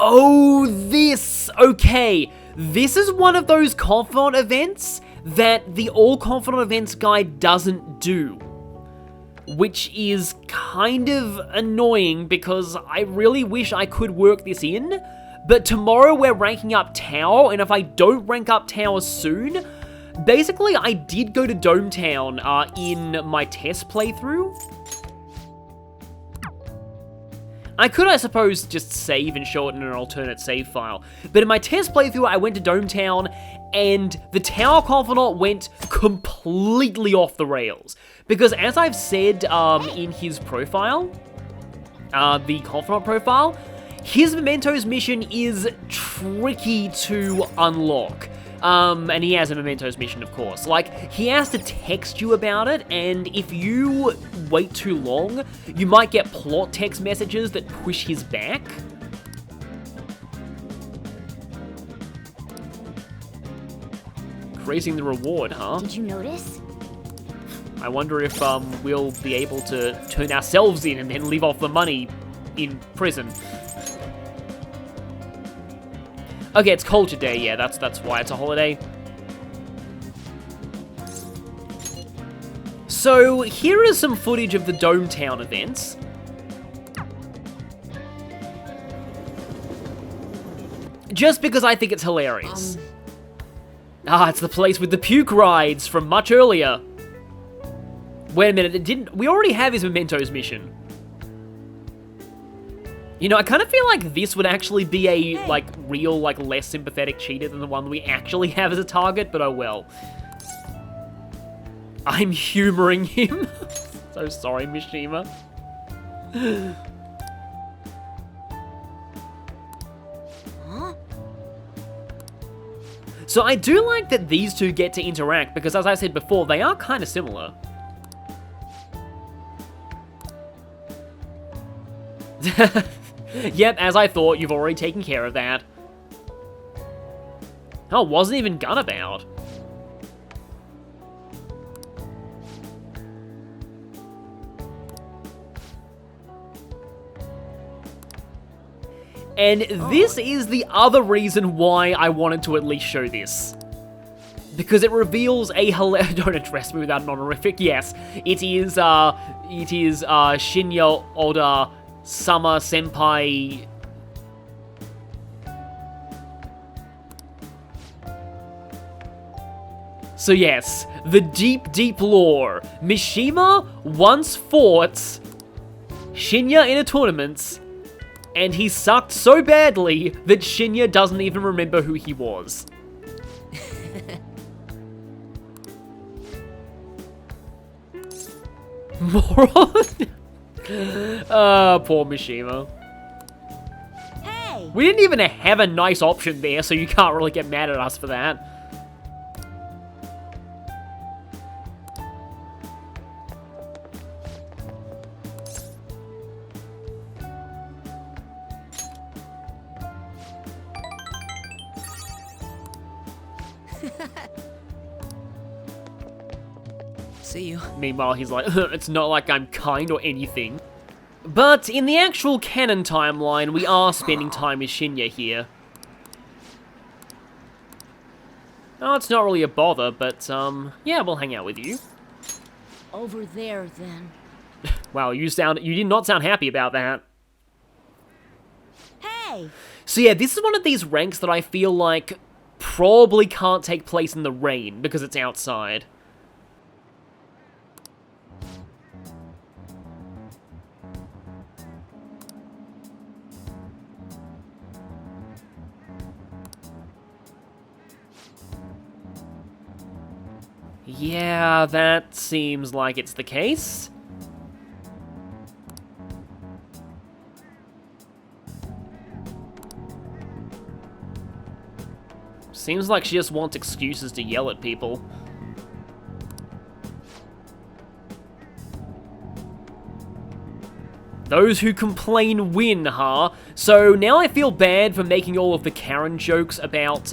Oh, this! Okay, this is one of those Confidant events that the All Confidant Events guide doesn't do. Which is kind of annoying because I really wish I could work this in. But tomorrow we're ranking up Tower, and if I don't rank up Tower soon... Basically, I did go to Dome Town in my test playthrough. I could, I suppose, just save and show it in an alternate save file. But in my test playthrough, I went to Dome Town, and the Tower Confidant went completely off the rails. Because as I've said in his profile, the Confidant profile, his Mementos mission is tricky to unlock. And he has a Mementos mission, of course. Like, he has to text you about it, and if you wait too long, you might get plot text messages that push his back. Raising the reward, huh? Did you notice? I wonder if we'll be able to turn ourselves in and then live off the money in prison. Okay, it's Culture Day, yeah, that's why it's a holiday. So, here is some footage of the Dome Town events. Just because I think it's hilarious. It's the place with the puke rides from much earlier. Wait a minute, we already have his Mementos mission. You know, I kind of feel like this would actually be a, like, real, like, less sympathetic cheater than the one we actually have as a target, but oh well. I'm humoring him. So sorry, Mishima. So I do like that these two get to interact, because as I said before, they are kind of similar. Yep, as I thought, you've already taken care of that. Oh, wasn't even gun about. And this is the other reason why I wanted to at least show this. Because it reveals a don't address me without an honorific. Yes, it is Shinya Oda Sama Senpai. So yes, the deep, deep lore. Mishima once fought Shinya in a tournament, and he sucked so badly that Shinya doesn't even remember who he was. Moron. Poor Mishima. Hey! We didn't even have a nice option there, so you can't really get mad at us for that. See you. Meanwhile, he's like, it's not like I'm kind or anything. But in the actual canon timeline, we are spending time with Shinya here. Oh, it's not really a bother, but, yeah, we'll hang out with you. Over there, then. Wow, you did not sound happy about that. Hey! So yeah, this is one of these ranks that I feel like probably can't take place in the rain, because it's outside. Yeah, that seems like it's the case. Seems like she just wants excuses to yell at people. Those who complain win, huh? So now I feel bad for making all of the Karen jokes about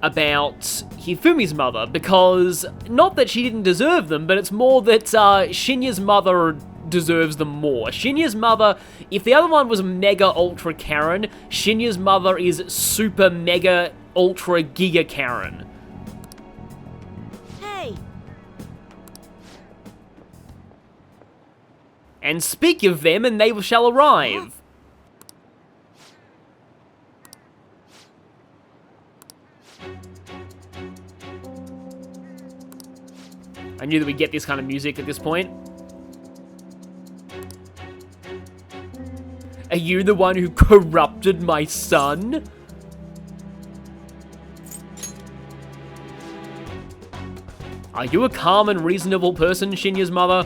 Hifumi's mother, because not that she didn't deserve them, but it's more that Shinya's mother deserves them more. Shinya's mother, if the other one was Mega Ultra Karen, Shinya's mother is Super Mega Ultra Giga Karen. Hey! And speak of them, and they shall arrive. I knew that we'd get this kind of music at this point. Are you the one who corrupted my son? Are you a calm and reasonable person, Shinya's mother?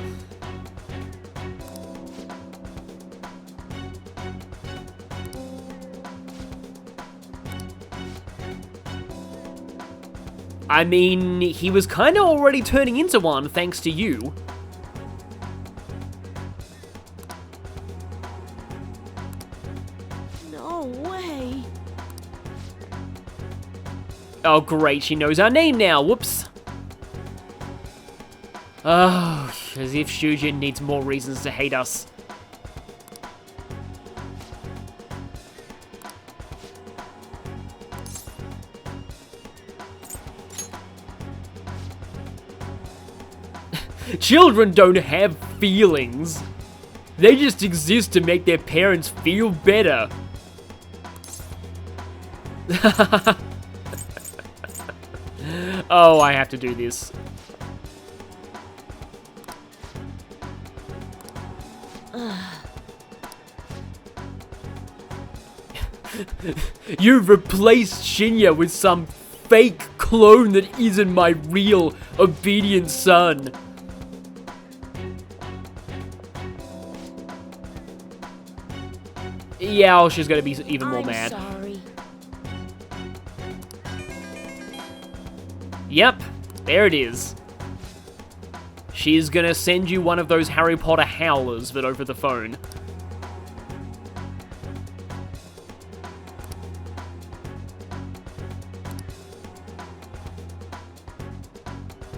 I mean, he was kind of already turning into one thanks to you. No way. Oh great, she knows our name now, whoops. Oh, as if Shujin needs more reasons to hate us. Children don't have feelings. They just exist to make their parents feel better. Oh, I have to do this. You've replaced Shinya with some fake clone that isn't my real, obedient son. Yeah, oh, she's gonna be even more mad. Sorry. Yep, there it is. She's gonna send you one of those Harry Potter howlers, but over the phone.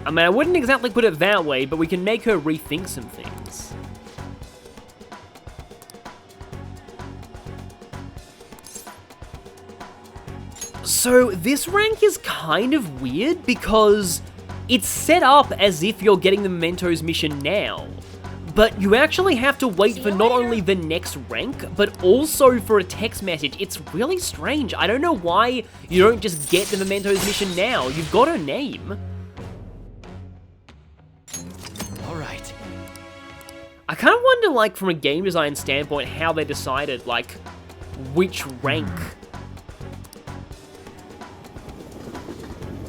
I mean, I wouldn't exactly put it that way, but we can make her rethink some things. So, this rank is kind of weird because it's set up as if you're getting the Mementos mission now. But you actually have to wait for not only the next rank, but also for a text message. It's really strange. I don't know why you don't just get the Mementos mission now. You've got her name. Alright. I kind of wonder, like, from a game design standpoint, how they decided, like, which rank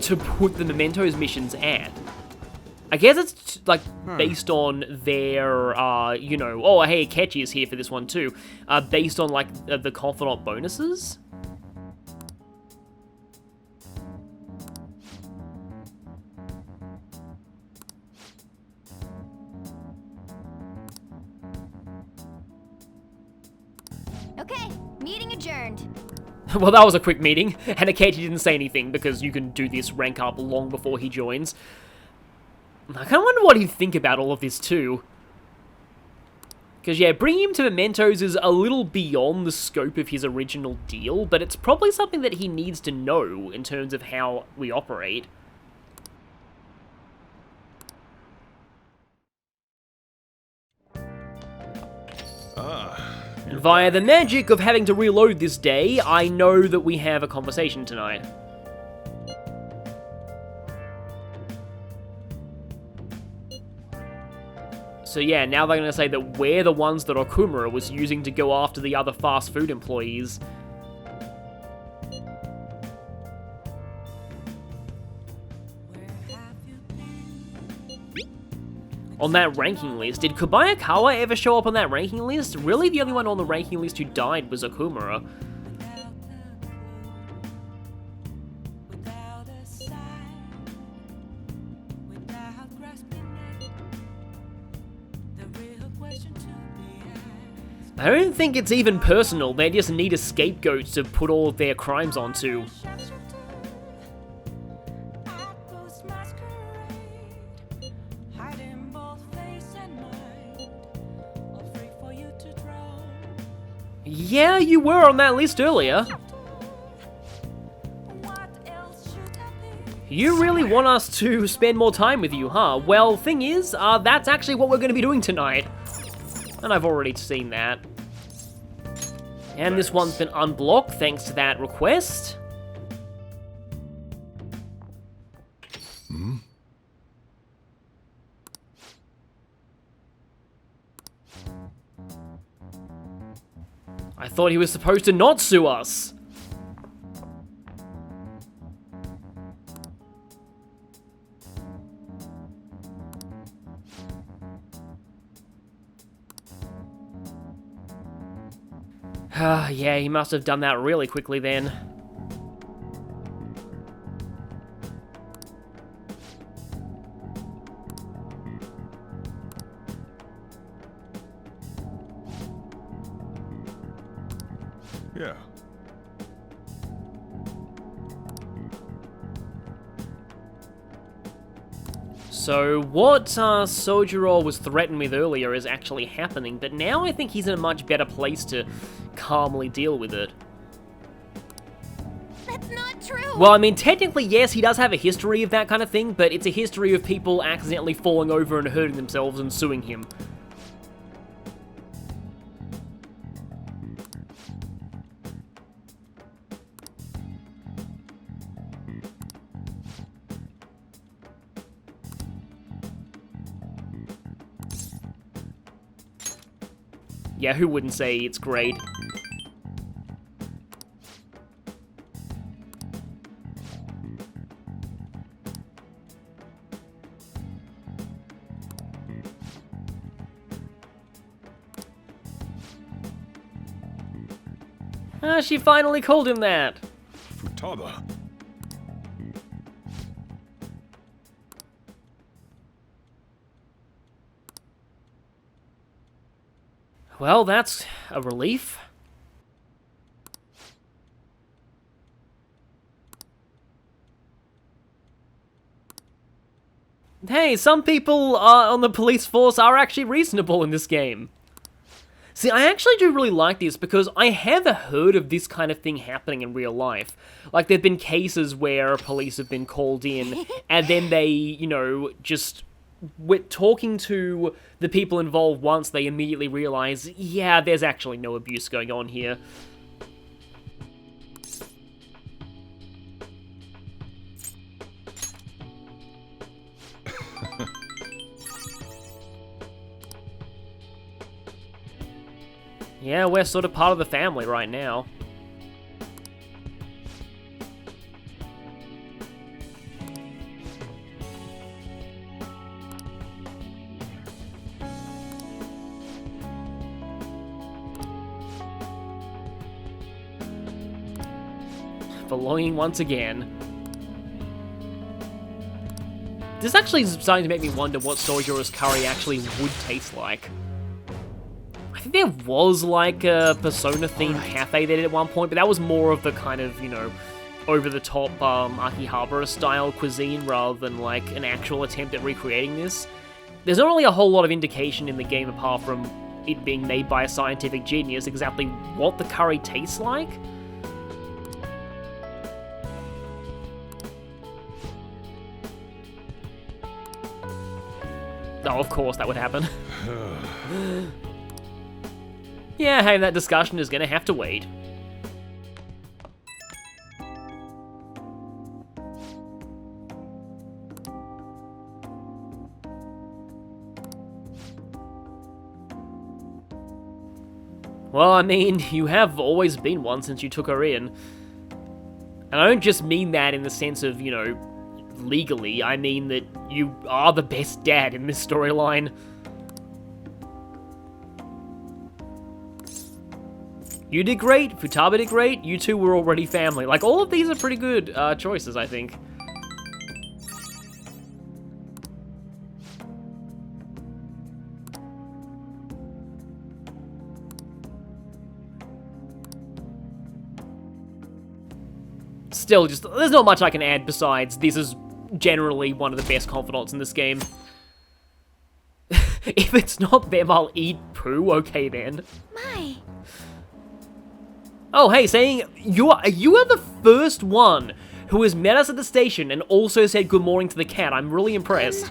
to put the Mementos missions at. I guess it's, like, based on their, you know... Oh, hey, Akechi is here for this one, too. Based on, like, the Confidant bonuses. Okay, meeting adjourned. Well, that was a quick meeting, and Akechi didn't say anything, because you can do this rank up long before he joins. I kind of wonder what he'd think about all of this, too. Because, yeah, bringing him to Mementos is a little beyond the scope of his original deal, but it's probably something that he needs to know in terms of how we operate. And via the magic of having to reload this day, I know that we have a conversation tonight. So yeah, now they're going to say that we're the ones that Okumura was using to go after the other fast food employees. On that ranking list, did Kobayakawa ever show up on that ranking list? Really, the only one on the ranking list who died was Okumura. I don't think it's even personal, they just need a scapegoat to put all of their crimes onto. Yeah, you were on that list earlier. You really want us to spend more time with you, huh? Well, thing is, that's actually what we're going to be doing tonight. And I've already seen that. And this one's been unblocked thanks to that request. I thought he was supposed to not sue us. Yeah, he must have done that really quickly then. Yeah. So what Sojiro was threatened with earlier is actually happening, but now I think he's in a much better place to calmly deal with it. That's not true. Well, I mean, technically, yes, he does have a history of that kind of thing, but it's a history of people accidentally falling over and hurting themselves and suing him. Yeah, who wouldn't say it's great? She finally called him that. Futaba. Well, that's a relief. Hey, some people on the police force are actually reasonable in this game. See, I actually do really like this because I have heard of this kind of thing happening in real life. Like, there've been cases where police have been called in, and then they, you know, just talking to the people involved once, they immediately realize, yeah, there's actually no abuse going on here. Yeah, we're sort of part of the family right now. Belonging once again. This actually is starting to make me wonder what Sojiro's curry actually would taste like. I think there was like a Persona-themed cafe they did at one point, but that was more of the kind of, you know, over-the-top Akihabara-style cuisine rather than like an actual attempt at recreating this. There's not really a whole lot of indication in the game apart from it being made by a scientific genius exactly what the curry tastes like. Oh, of course that would happen. Yeah, hey, that discussion is gonna have to wait. Well, I mean, you have always been one since you took her in. And I don't just mean that in the sense of, you know, legally. I mean that you are the best dad in this storyline. You did great, Futaba did great, you two were already family. Like, all of these are pretty good choices, I think. Still, just, there's not much I can add besides this is generally one of the best confidants in this game. If it's not them, I'll eat poo, okay then. My. Oh, hey, saying you are the first one who has met us at the station and also said good morning to the cat. I'm really impressed.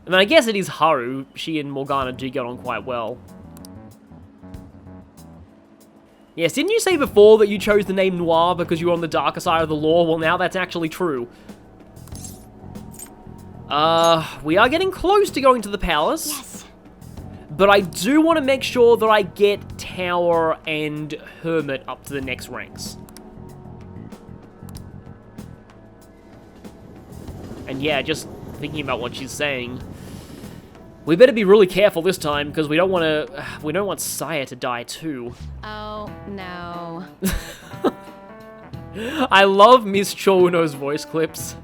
I mean, I guess it is Haru. She and Morgana do get on quite well. Yes, didn't you say before that you chose the name Noir because you were on the darker side of the law? Well, now that's actually true. We are getting close to going to the palace. Yes. But I do want to make sure that I get Tower and Hermit up to the next ranks. And yeah, just thinking about what she's saying, we better be really careful this time because we don't want Saya to die too. Oh, no. I love Miss Chouno's voice clips.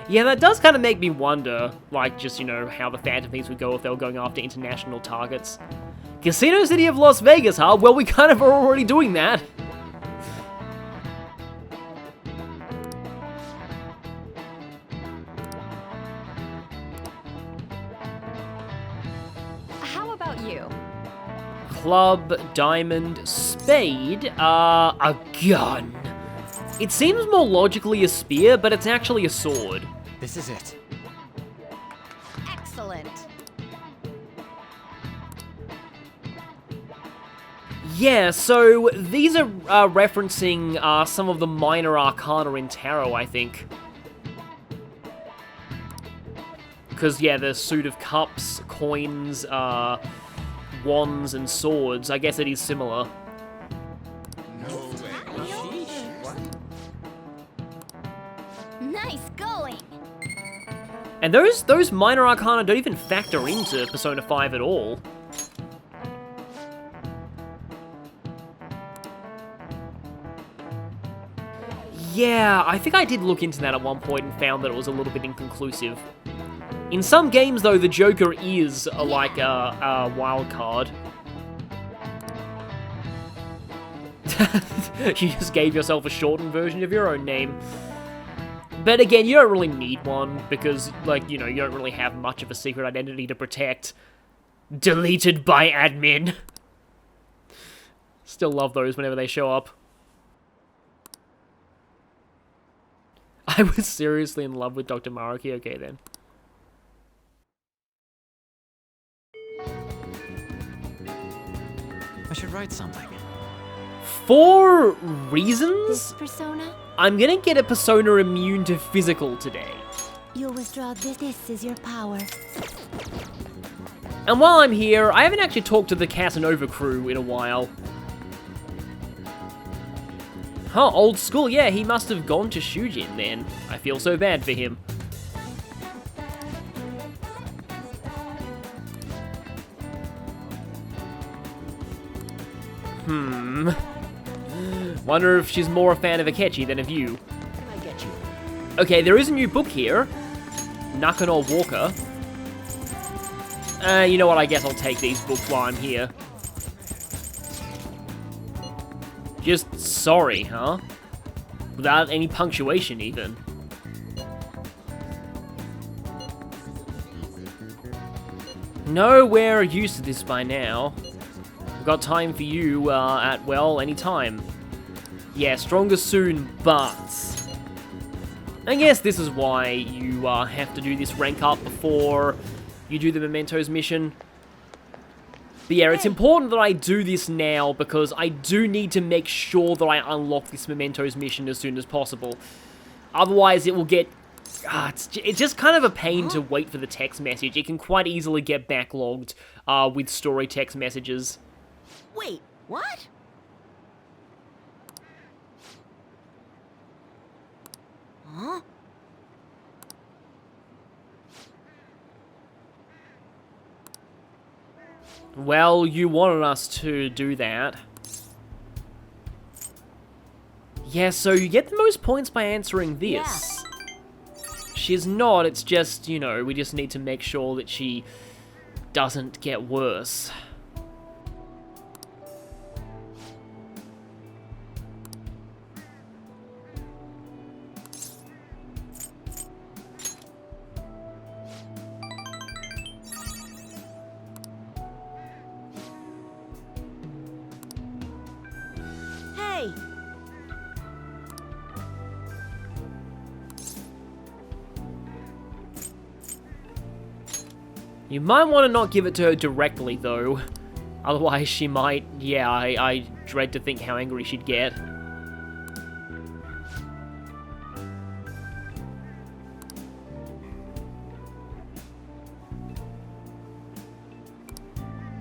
Yeah, that does kind of make me wonder, like, just, you know, how the Phantom Thieves would go if they were going after international targets. Casino City of Las Vegas, huh? Well, we kind of are already doing that. How about you? Club, diamond, spade, a gun. It seems more logically a spear, but it's actually a sword. This is it. Excellent. Yeah, so these are referencing some of the minor arcana in tarot, I think. Because, yeah, the suit of cups, coins, wands, and swords. I guess it is similar. Nice going. And those minor arcana don't even factor into Persona 5 at all. Yeah, I think I did look into that at one point and found that it was a little bit inconclusive. In some games, though, the Joker is like a wild card. You just gave yourself a shortened version of your own name. But again, you don't really need one, because, like, you know, you don't really have much of a secret identity to protect. Deleted by admin. Still love those whenever they show up. I was seriously in love with Dr. Maruki. Okay, then. I should write something. For This reasons, persona, I'm gonna get a persona immune to physical today. you'll withdraw this. This is your power. And while I'm here, I haven't actually talked to the Casanova crew in a while. Huh, old school, yeah, he must have gone to Shujin then. I feel so bad for him. Wonder if she's more a fan of Akechi than of you. I get you. Okay, there is a new book here. Nakano Walker. You know what, I guess I'll take these books while I'm here. Just sorry, huh? Without any punctuation, even. No, we're used to this by now. We've got time for you, at, well, any time. Yeah, stronger soon, but... I guess this is why you, have to do this rank up before you do the Mementos mission. But yeah, it's important that I do this now because I do need to make sure that I unlock this Mementos mission as soon as possible. Otherwise, it will get... it's just kind of a pain to wait for the text message. It can quite easily get backlogged with story text messages. Wait, what? Huh? Well, you wanted us to do that. Yeah, so you get the most points by answering this. She's not, it's just, you know, we just need to make sure that she doesn't get worse. Hey! You might want to not give it to her directly, though. Otherwise, she might... Yeah, I dread to think how angry she'd get.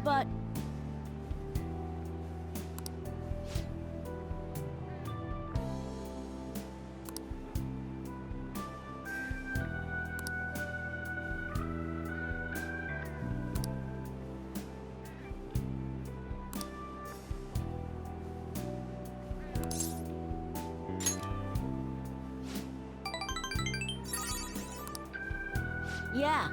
But... Yeah.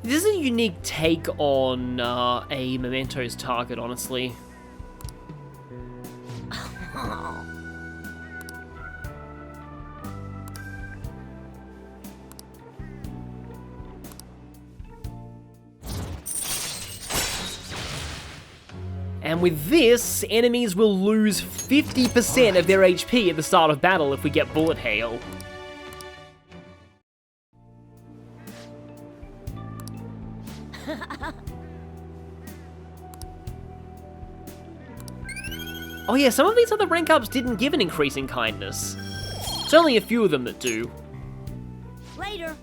This is a unique take on a Memento's target, honestly. And with this, enemies will lose 50% of their HP at the start of battle if we get bullet hail. Oh yeah, some of these other rank ups didn't give an increase in kindness. It's only a few of them that do. Later.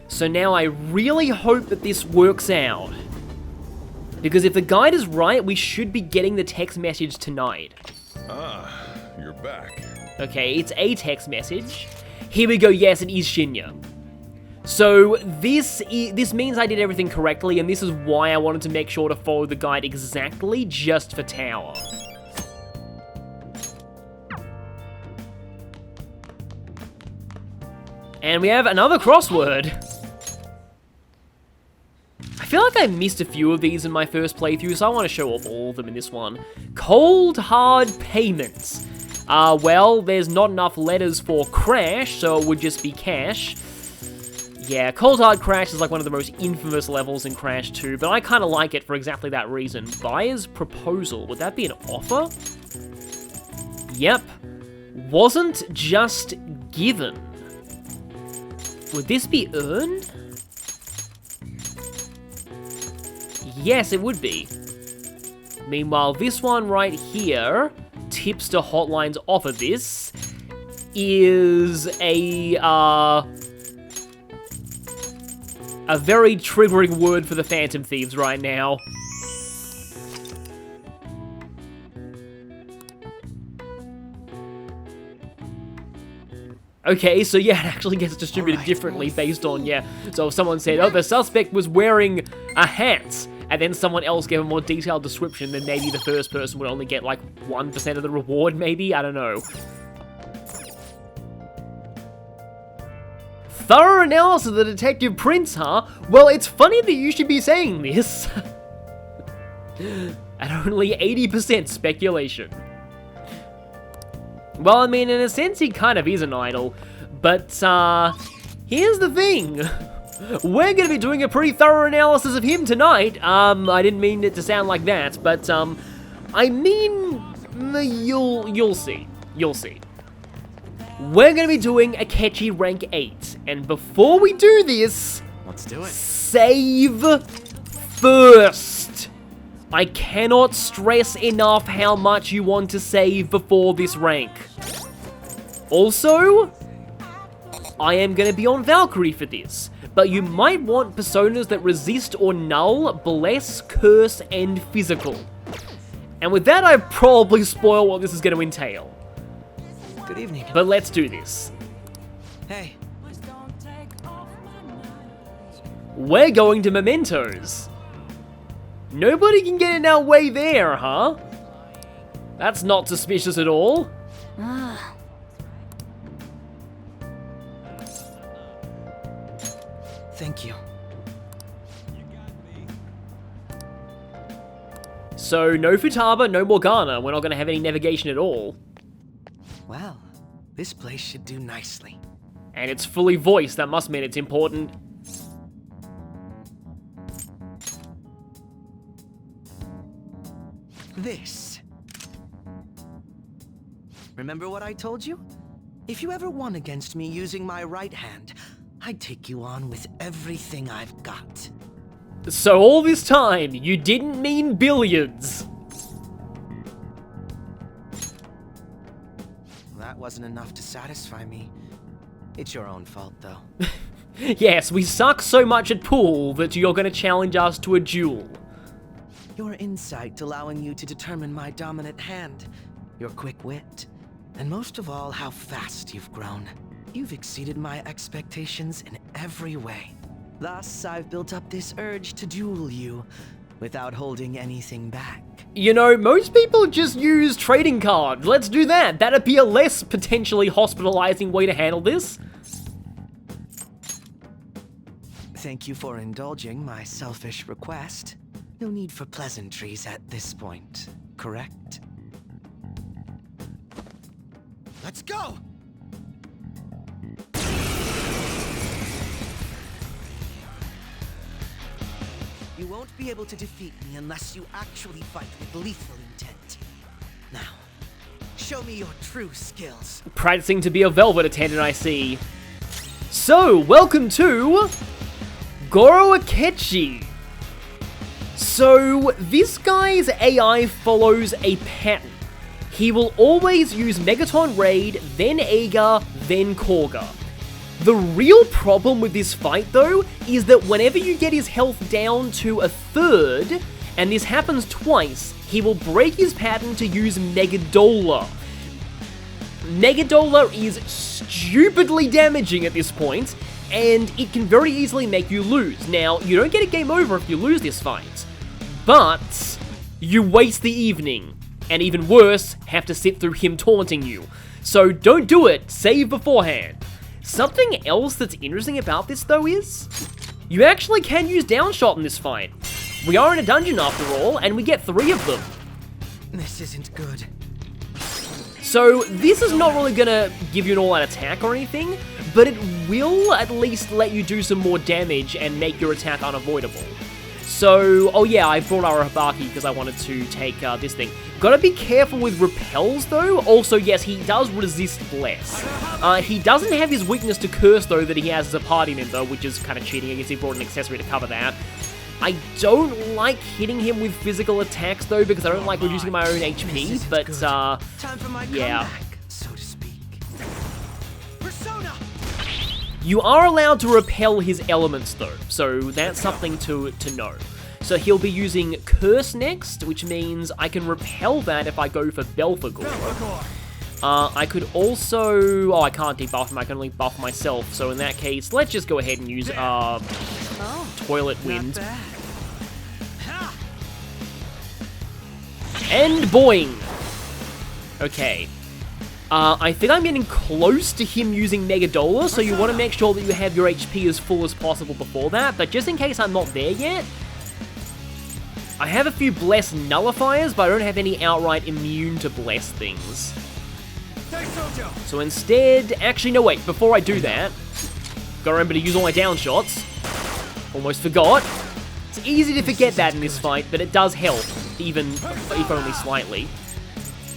So now I really hope that this works out. Because if the guide is right, we should be getting the text message tonight. Ah, you're back. Okay, it's a text message. Here we go, yes, it is Shinya. So this means I did everything correctly, and this is why I wanted to make sure to follow the guide exactly just for Tower. And we have another crossword. I feel like I missed a few of these in my first playthrough, so I want to show off all of them in this one. Cold hard payments. Well, there's not enough letters for crash, so it would just be cash. Yeah, Cold Hard Crash is like one of the most infamous levels in Crash 2, but I kind of like it for exactly that reason. Buyer's proposal, would that be an offer? Yep. Wasn't just given. Would this be earned? Yes, it would be. Meanwhile, this one right here, tipster hotlines offer this, is a very triggering word for the Phantom Thieves right now. Okay, so yeah, it actually gets distributed differently based on, yeah. So if someone said, oh, the suspect was wearing a hat, and then someone else gave a more detailed description, then maybe the first person would only get like 1% of the reward, maybe? I don't know. Thorough analysis of the detective prints, huh? Well, it's funny that you should be saying this. At only 80% speculation. Well, I mean, in a sense, he kind of is an idol. But, here's the thing. We're gonna be doing a pretty thorough analysis of him tonight. I didn't mean it to sound like that, but, I mean, you'll see. You'll see. We're gonna be doing Akechi rank 8. And before we do this... Let's do it. Save first. I cannot stress enough how much you want to save before this rank. Also, I am going to be on Valkyrie for this, but you might want personas that resist or null, bless, curse, and physical. And with that, I probably spoil what this is going to entail. Good evening. But let's do this. Hey. We're going to Mementos. Nobody can get in our way there, huh? That's not suspicious at all. Thank you. So, no Futaba, no Morgana. We're not going to have any navigation at all. Well, this place should do nicely. And it's fully voiced. That must mean it's important. this. Remember what I told you? If you ever won against me using my right hand, I'd take you on with everything I've got. So all this time, you didn't mean billiards. That wasn't enough to satisfy me. It's your own fault, though. Yes, we suck so much at pool that you're gonna challenge us to a duel. Your insight allowing you to determine my dominant hand, your quick wit, and most of all, how fast you've grown. You've exceeded my expectations in every way. Thus, I've built up this urge to duel you, without holding anything back. You know, most people just use trading cards. Let's do that. That'd be a less potentially hospitalizing way to handle this. Thank you for indulging my selfish request. No need for pleasantries at this point, correct? Let's go! You won't be able to defeat me unless you actually fight with lethal intent. Now, show me your true skills. Practicing to be a velvet attendant, I see. So, welcome to Goro Akechi. So, this guy's AI follows a pattern. He will always use Megaton Raid, then Aegar, then Korga. The real problem with this fight, though, is that whenever you get his health down to a third, and this happens twice, he will break his pattern to use Megadola. Megadola is stupidly damaging at this point, and it can very easily make you lose. Now, you don't get a game over if you lose this fight, but you waste the evening, and even worse, have to sit through him taunting you. So don't do it, save beforehand. Something else that's interesting about this, though, is you actually can use downshot in this fight. We are in a dungeon after all, and we get 3 of them. This isn't good. So this is not really gonna give you an all-out attack or anything, but it will at least let you do some more damage and make your attack unavoidable. So, oh yeah, I brought Arabaki because I wanted to take this thing. Gotta be careful with repels though. Also, yes, he does resist less. He doesn't have his weakness to curse though that he has as a party member, which is kind of cheating. I guess he brought an accessory to cover that. I don't like hitting him with physical attacks though because I don't like reducing my own HP, but Time for my yeah. comeback, so to speak. Persona! You are allowed to repel his elements though, so that's something to know. So he'll be using Curse next, which means I can repel that if I go for Belphegor. I could also... Oh, I can't debuff him, I can only buff myself. So in that case, let's just go ahead and use Toilet Wind. And boing! Okay. I think I'm getting close to him using Megadola, so you want to make sure that you have your HP as full as possible before that, but just in case I'm not there yet, I have a few Bless nullifiers, but I don't have any outright immune to Bless things. So instead, actually no wait, before I do that, gotta remember to use all my down shots. Almost forgot. It's easy to forget that in this fight, but it does help, even if only slightly.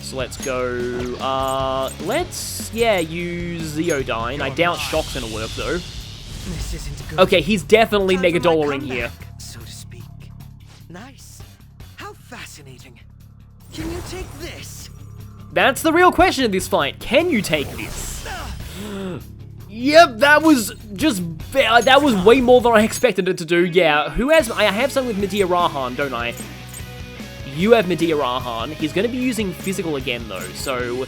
So let's go, use Zeodyne. I doubt Shock's gonna work though. This isn't good. Okay, he's definitely Time for my Megadolaring here. comeback, so to speak. Nice. How fascinating. Can you take this? That's the real question in this fight. Can you take this? Yep, that was way more than I expected it to do. Yeah, I have something with Medea Rahan, don't I? You have Medea Rahan. He's going to be using physical again, though, so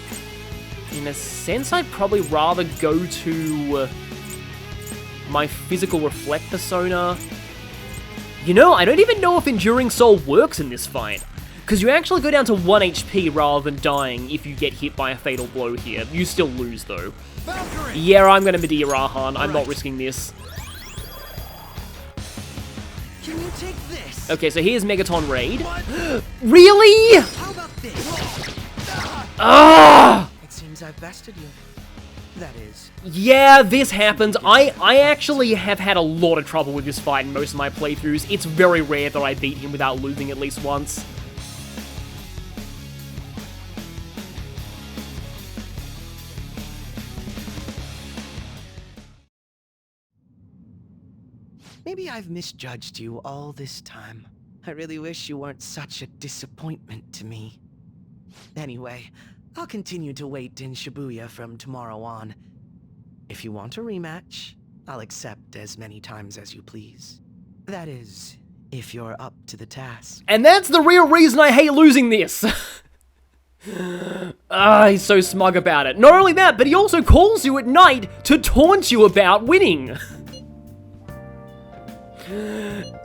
in a sense, I'd probably rather go to my physical reflect persona. You know, I don't even know if Enduring Soul works in this fight, because you actually go down to 1 HP rather than dying if you get hit by a fatal blow here. You still lose, though. Valkyrie. Yeah, I'm going to Medea Rahan. I'm not risking this. Can you take this? Okay, so here's Megaton Raid. Really? How about this? Ah! It seems I've bested you. That is. Yeah, this happens. I actually have had a lot of trouble with this fight in most of my playthroughs. It's very rare that I beat him without losing at least once. I've misjudged you all this time. I really wish you weren't such a disappointment to me. Anyway, I'll continue to wait in Shibuya from tomorrow on. If you want a rematch, I'll accept as many times as you please. That is, if you're up to the task. And that's the real reason I hate losing this. He's so smug about it. Not only that, but he also calls you at night to taunt you about winning.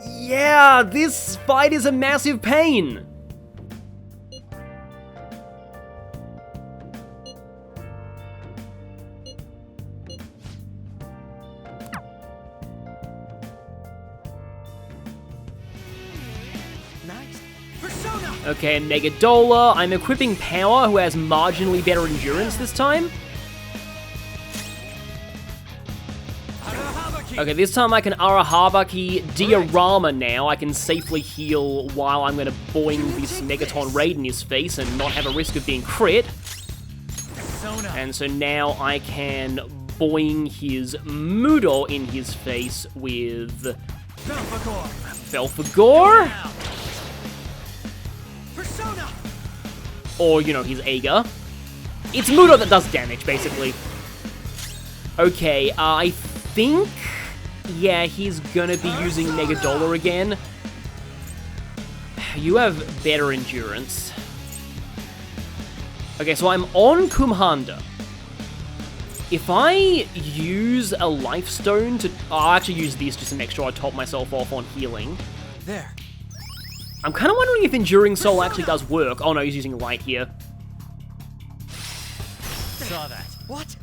Yeah, this fight is a massive pain. Nice. Persona! Okay, Mega Dollar. I'm equipping Power, who has marginally better endurance this time. Okay, this time I can Arahabaki Diorama now. I can safely heal while I'm going to boing this Megaton Raid in his face and not have a risk of being crit. And so now I can boing his Mudo in his face with Belphegor. Or, you know, his Ager. It's Mudo that does damage, basically. Okay, I think... yeah, he's gonna be using Mega Dollar again. You have better endurance. Okay, so I'm on Kumhanda. If I use a Life Stone to... I'll actually use this just to make sure I top myself off on healing. There. I'm kind of wondering if Enduring Soul actually does work. Oh no, he's using Light here. Saw that. What?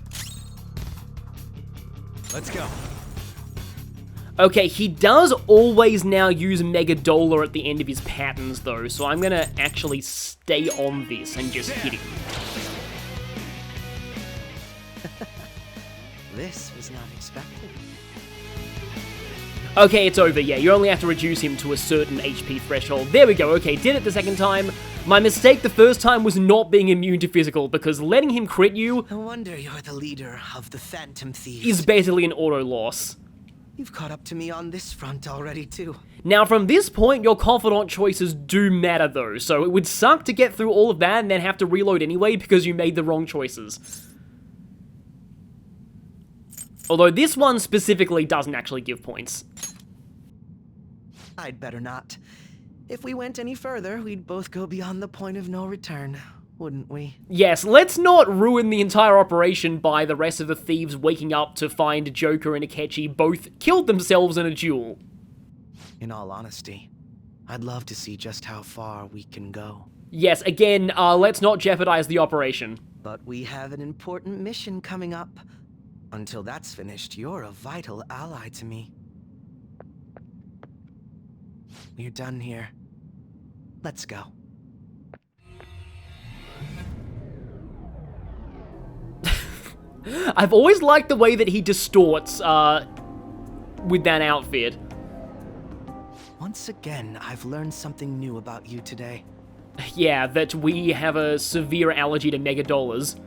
Let's go. Okay, he does always now use Mega Dollar at the end of his patterns, though, so I'm gonna actually stay on this and just hit him. This was not expected. Okay, it's over, yeah, you only have to reduce him to a certain HP threshold. There we go, okay, did it the second time. My mistake the first time was not being immune to physical, because letting him crit you No wonder you're the leader of the Phantom Thieves. is basically an auto loss. You've caught up to me on this front already, too. Now, from this point, your confidant choices do matter, though, so it would suck to get through all of that and then have to reload anyway because you made the wrong choices. Although this one specifically doesn't actually give points. I'd better not. If we went any further, we'd both go beyond the point of no return, wouldn't we? Yes, let's not ruin the entire operation by the rest of the thieves waking up to find Joker and Akechi both killed themselves in a duel. In all honesty, I'd love to see just how far we can go. Yes, again, let's not jeopardize the operation. But we have an important mission coming up. Until that's finished, you're a vital ally to me. We're done here. Let's go. I've always liked the way that he distorts, with that outfit. Once again, I've learned something new about you today. Yeah, that we have a severe allergy to Mega Dollars.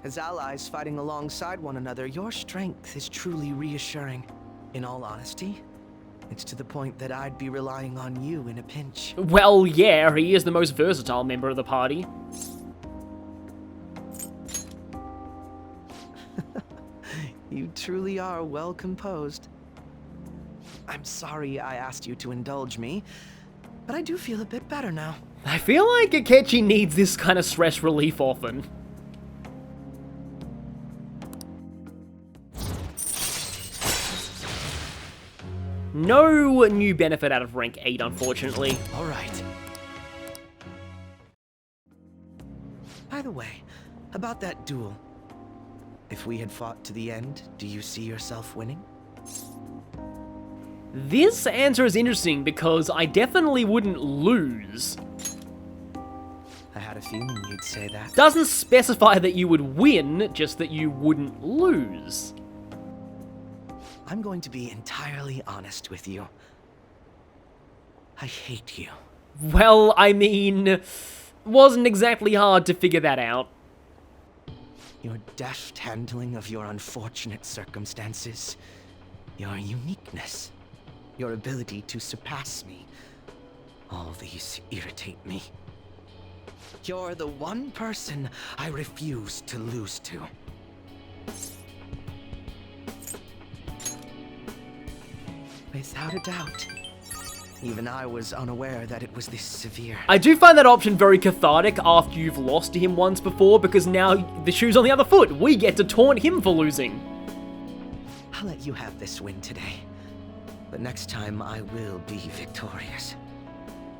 As allies fighting alongside one another, your strength is truly reassuring. In all honesty, it's to the point that I'd be relying on you in a pinch. Well, yeah, he is the most versatile member of the party. You truly are well composed. I'm sorry I asked you to indulge me, but I do feel a bit better now. I feel like Akechi needs this kind of stress relief often. No new benefit out of rank 8, unfortunately. All right. By the way, about that duel. If we had fought to the end, do you see yourself winning? This answer is interesting because I definitely wouldn't lose. I had a feeling you'd say that. Doesn't specify that you would win, just that you wouldn't lose. I'm going to be entirely honest with you. I hate you. Well, I mean, wasn't exactly hard to figure that out. Your deft handling of your unfortunate circumstances. Your uniqueness. your ability to surpass me. All these irritate me. You're the one person I refuse to lose to. Without a doubt. Even I was unaware that it was this severe. I do find that option very cathartic after you've lost to him once before, because now the shoe's on the other foot. We get to taunt him for losing. I'll let you have this win today. But next time I will be victorious.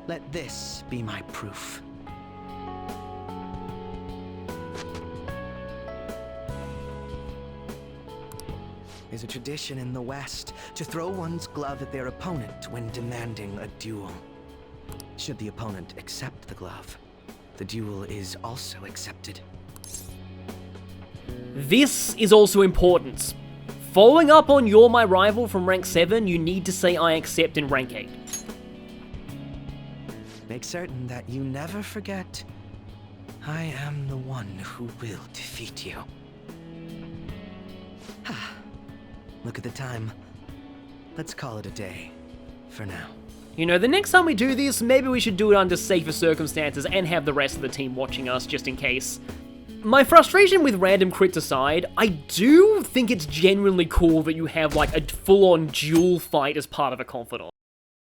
Let this be my proof. There's a tradition in the West to throw one's glove at their opponent when demanding a duel. Should the opponent accept the glove, the duel is also accepted. This is also important. Following up on "You're my rival" from rank 7, you need to say "I accept" in rank 8. Make certain that you never forget, I am the one who will defeat you. Look at the time. Let's call it a day, for now. You know, the next time we do this, maybe we should do it under safer circumstances and have the rest of the team watching us, just in case. My frustration with random crits aside, I do think it's genuinely cool that you have like a full-on duel fight as part of a Confidant.